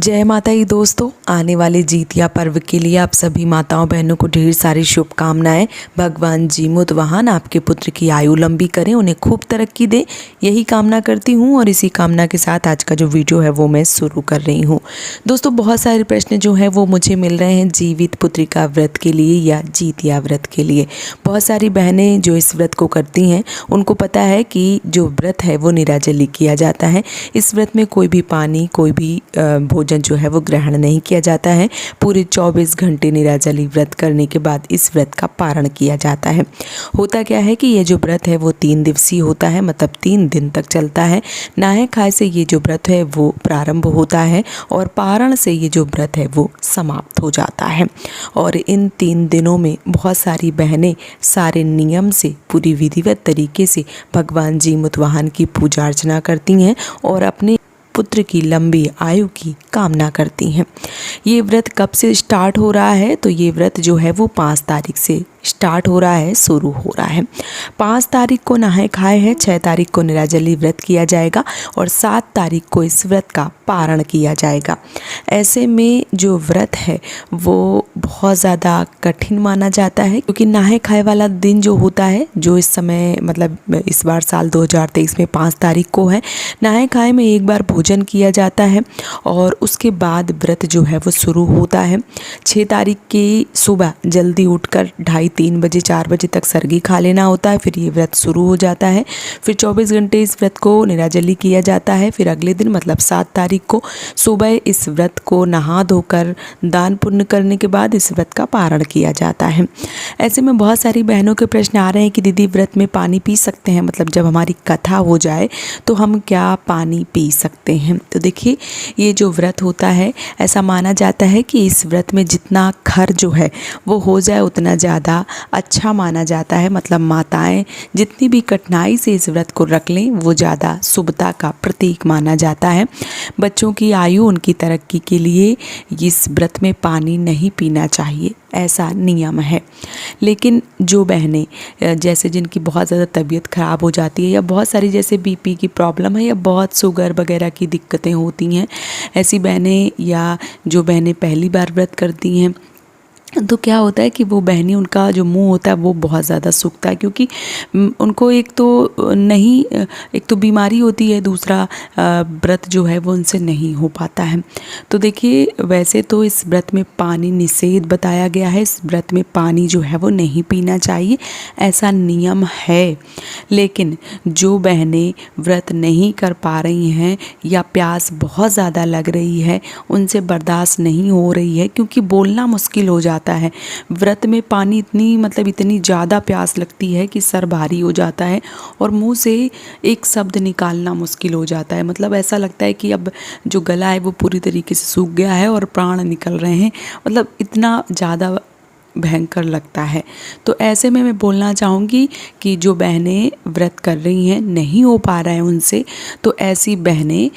जय माता दी दोस्तों, आने वाले जीतिया पर्व के लिए आप सभी माताओं बहनों को ढेर सारी शुभकामनाएं। भगवान जीमुत वाहन आपके पुत्र की आयु लंबी करें, उन्हें खूब तरक्की दें, यही कामना करती हूं। और इसी कामना के साथ आज का जो वीडियो है वो मैं शुरू कर रही हूं। दोस्तों, बहुत सारे प्रश्न जो हैं वो मुझे मिल रहे हैं जीवित पुत्रिका व्रत के लिए या जीतिया व्रत के लिए। बहुत सारी बहनें जो इस व्रत को करती हैं उनको पता है कि जो व्रत है वो निराजली किया जाता है। इस व्रत में कोई भी पानी, कोई भी भोजन जो है वो ग्रहण नहीं किया जाता है। पूरे 24 घंटे निराजली व्रत करने के बाद इस व्रत का पारण किया जाता है। होता क्या है कि ये जो व्रत है वो 3 दिवसीय होता है, मतलब 3 दिन तक चलता है। नहाए खाए से ये जो व्रत है वो प्रारंभ होता है और पारण से ये जो व्रत है वो समाप्त हो जाता है। और इन 3 दिनों में बहुत सारी बहनें सारे नियम से, पूरी विधिवत तरीके से भगवान जीमुत वाहन की पूजा अर्चना करती हैं और अपने पुत्र की लंबी आयु की कामना करती हैं। ये व्रत कब से स्टार्ट हो रहा है? तो ये व्रत जो है वो 5 तारीख से स्टार्ट हो रहा है, शुरू हो रहा है। 5 तारीख को नहाए खाए है, 6 तारीख को निराजली व्रत किया जाएगा और 7 तारीख को इस व्रत का पारण किया जाएगा। ऐसे में जो व्रत है वो बहुत ज़्यादा कठिन माना जाता है, क्योंकि नहाए खाए वाला दिन जो होता है, जो इस समय मतलब इस बार साल 2023 में 5 तारीख को है, नहाए खाए में एक बार भोजन किया जाता है और उसके बाद व्रत जो है वो शुरू होता है। 6 तारीख की सुबह जल्दी उठकर 2:30-3 बजे 4 बजे तक सरगी खा लेना होता है, फिर ये व्रत शुरू हो जाता है। फिर 24 घंटे इस व्रत को निराजली किया जाता है। फिर अगले दिन मतलब 7 तारीख को सुबह इस व्रत को नहा धोकर दान पुण्य करने के बाद इस व्रत का पारण किया जाता है। ऐसे में बहुत सारी बहनों के प्रश्न आ रहे हैं कि दीदी व्रत में पानी पी सकते हैं, मतलब जब हमारी कथा हो जाए तो हम क्या पानी पी सकते हैं? तो देखिए, ये जो व्रत होता है ऐसा माना जाता है कि इस व्रत में जितना खर जो है वो हो जाए उतना ज़्यादा अच्छा माना जाता है। मतलब माताएं जितनी भी कठिनाई से इस व्रत को रख लें वो ज़्यादा शुभता का प्रतीक माना जाता है। बच्चों की आयु, उनकी तरक्की के लिए इस व्रत में पानी नहीं पीना चाहिए, ऐसा नियम है। लेकिन जो बहनें जैसे जिनकी बहुत ज़्यादा तबीयत ख़राब हो जाती है या बहुत सारी जैसे बीपी की प्रॉब्लम है या बहुत शुगर वगैरह की दिक्कतें होती हैं, ऐसी बहनें या जो बहनें पहली बार व्रत करती हैं, तो क्या होता है कि वो बहनें, उनका जो मुंह होता है वो बहुत ज़्यादा सूखता है, क्योंकि उनको एक तो बीमारी होती है, दूसरा व्रत जो है वो उनसे नहीं हो पाता है। तो देखिए, वैसे तो इस व्रत में पानी निषेध बताया गया है, इस व्रत में पानी जो है वो नहीं पीना चाहिए, ऐसा नियम है। लेकिन जो बहनें व्रत नहीं कर पा रही हैं या प्यास बहुत ज़्यादा लग रही है, उनसे बर्दाश्त नहीं हो रही है, क्योंकि बोलना मुश्किल हो जाता है व्रत में पानी इतनी ज़्यादा प्यास लगती है कि सर भारी हो जाता है और मुंह से एक शब्द निकालना मुश्किल हो जाता है। मतलब ऐसा लगता है कि अब जो गला है वो पूरी तरीके से सूख गया है और प्राण निकल रहे हैं, मतलब इतना ज़्यादा भयंकर लगता है। तो ऐसे में मैं बोलना चाहूँगी कि जो बहनें व्रत कर रही हैं, नहीं हो पा रहा है उनसे, तो ऐसी बहनें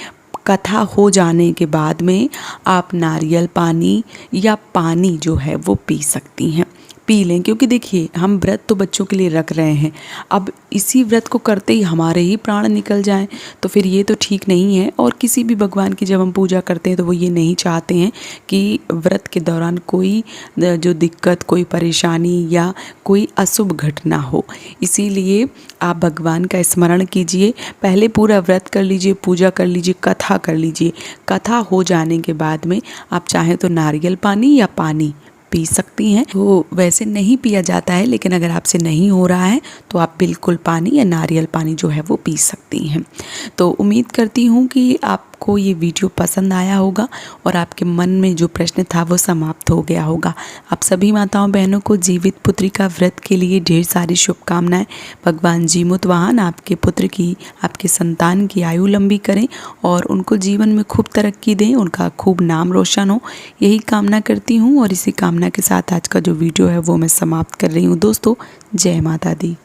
कथा हो जाने के बाद में आप नारियल पानी या पानी जो है वो पी सकती हैं, पी लें। क्योंकि देखिए, हम व्रत तो बच्चों के लिए रख रहे हैं, अब इसी व्रत को करते ही हमारे ही प्राण निकल जाएं तो फिर ये तो ठीक नहीं है। और किसी भी भगवान की जब हम पूजा करते हैं तो वो ये नहीं चाहते हैं कि व्रत के दौरान कोई जो दिक्कत, कोई परेशानी या कोई अशुभ घटना हो। इसीलिए आप भगवान का स्मरण कीजिए, पहले पूरा व्रत कर लीजिए, पूजा कर लीजिए, कथा कर लीजिए। कथा हो जाने के बाद में आप चाहें तो नारियल पानी या पानी पी सकती हैं। वो वैसे नहीं पिया जाता है, लेकिन अगर आपसे नहीं हो रहा है तो आप बिल्कुल पानी या नारियल पानी जो है वो पी सकती हैं। तो उम्मीद करती हूँ कि आपको ये वीडियो पसंद आया होगा और आपके मन में जो प्रश्न था वो समाप्त हो गया होगा। आप सभी माताओं बहनों को जीवित पुत्रिका व्रत के लिए ढेर सारी शुभकामनाएं। भगवान जीमुत वाहन आपके पुत्र की, आपके संतान की आयु लंबी करें और उनको जीवन में खूब तरक्की दें, उनका खूब नाम रोशन हो, यही कामना करती हूँ। और इसी कामना के साथ आज का जो वीडियो है वो मैं समाप्त कर रही हूँ। दोस्तों, जय माता दी।